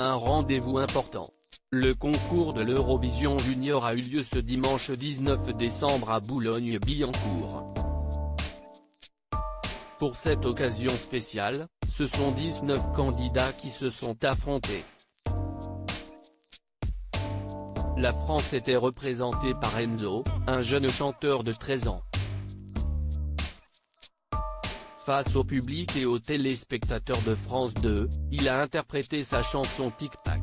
Un rendez-vous important. Le concours de l'Eurovision Junior a eu lieu ce dimanche 19 décembre à Boulogne-Billancourt. Pour cette occasion spéciale, ce sont 19 candidats qui se sont affrontés. La France était représentée par Enzo, un jeune chanteur de 13 ans. Face au public et aux téléspectateurs de France 2, il a interprété sa chanson Tic Tac.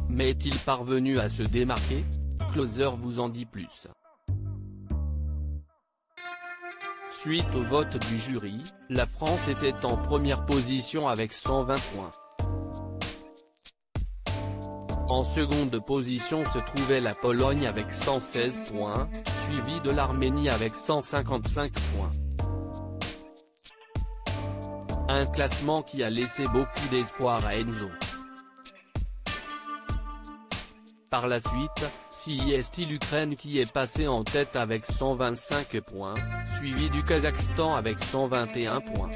Mais est-il parvenu à se démarquer? Closer vous en dit plus. Suite au vote du jury, la France était en première position avec 120 points. En seconde position se trouvait la Pologne avec 116 points, suivi de l'Arménie avec 155 points. Un classement qui a laissé beaucoup d'espoir à Enzo. Par la suite, c'est l'Ukraine qui est passée en tête avec 125 points, suivi du Kazakhstan avec 121 points.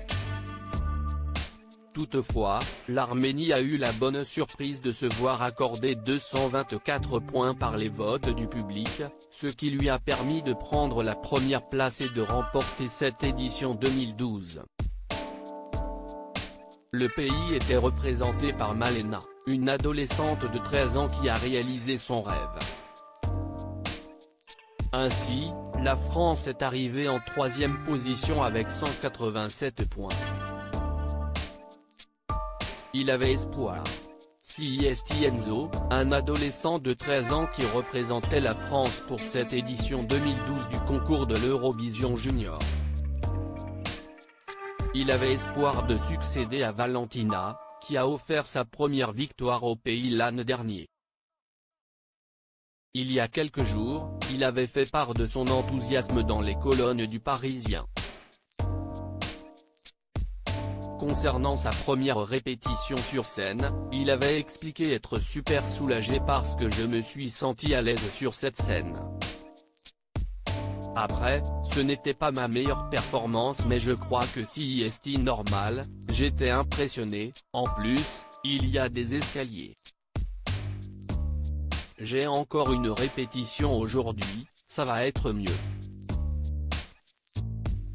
Toutefois, l'Arménie a eu la bonne surprise de se voir accorder 224 points par les votes du public, ce qui lui a permis de prendre la première place et de remporter cette édition 2012. Le pays était représenté par Malena, une adolescente de 13 ans qui a réalisé son rêve. Ainsi, la France est arrivée en troisième position avec 187 points. Il avait espoir. Enzo, un adolescent de 13 ans qui représentait la France pour cette édition 2012 du concours de l'Eurovision Junior. Il avait espoir de succéder à Valentina, qui a offert sa première victoire au pays l'année dernière. Il y a quelques jours, il avait fait part de son enthousiasme dans les colonnes du Parisien. Concernant sa première répétition sur scène, il avait expliqué être super soulagé parce que je me suis senti à l'aise sur cette scène. Après, ce n'était pas ma meilleure performance mais je crois que si c'est normal, j'étais impressionné, en plus, il y a des escaliers. J'ai encore une répétition aujourd'hui, ça va être mieux.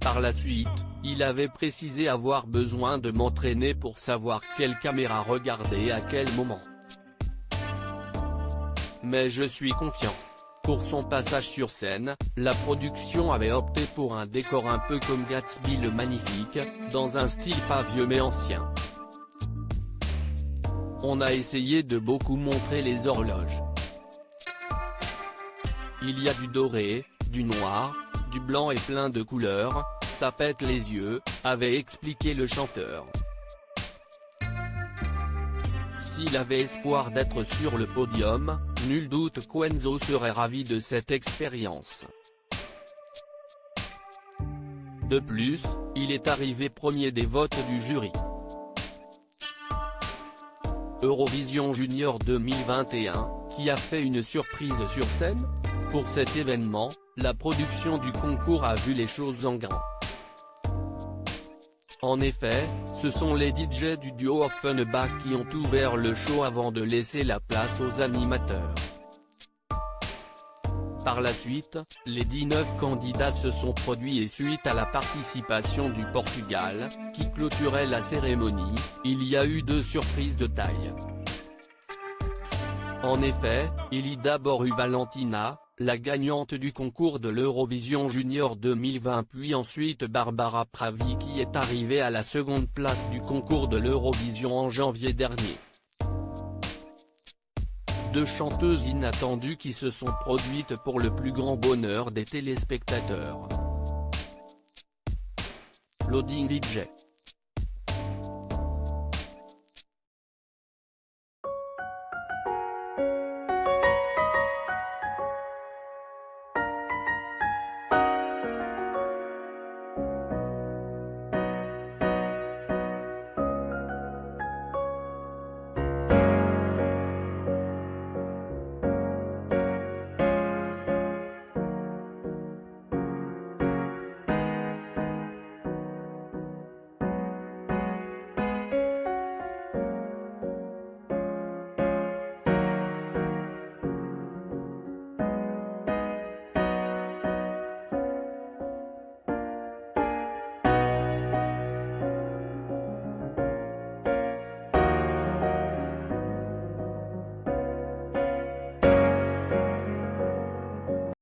Par la suite, il avait précisé avoir besoin de m'entraîner pour savoir quelle caméra regarder à quel moment. Mais je suis confiant. Pour son passage sur scène, la production avait opté pour un décor un peu comme Gatsby le Magnifique, dans un style pas vieux mais ancien. On a essayé de beaucoup montrer les horloges. Il y a du doré, du noir, du blanc et plein de couleurs, ça pète les yeux, avait expliqué le chanteur. S'il avait espoir d'être sur le podium, nul doute qu'Enzo serait ravi de cette expérience. De plus, il est arrivé premier des votes du jury. Eurovision Junior 2021, qui a fait une surprise sur scène? Pour cet événement, la production du concours a vu les choses en grand. En effet, ce sont les DJ du duo Offenbach qui ont ouvert le show avant de laisser la place aux animateurs. Par la suite, les 19 candidats se sont produits et suite à la participation du Portugal, qui clôturait la cérémonie, il y a eu deux surprises de taille. En effet, il y a d'abord eu Valentina, la gagnante du concours de l'Eurovision Junior 2020 puis ensuite Barbara Pravi qui est arrivée à la seconde place du concours de l'Eurovision en janvier dernier. Deux chanteuses inattendues qui se sont produites pour le plus grand bonheur des téléspectateurs. Loading DJ.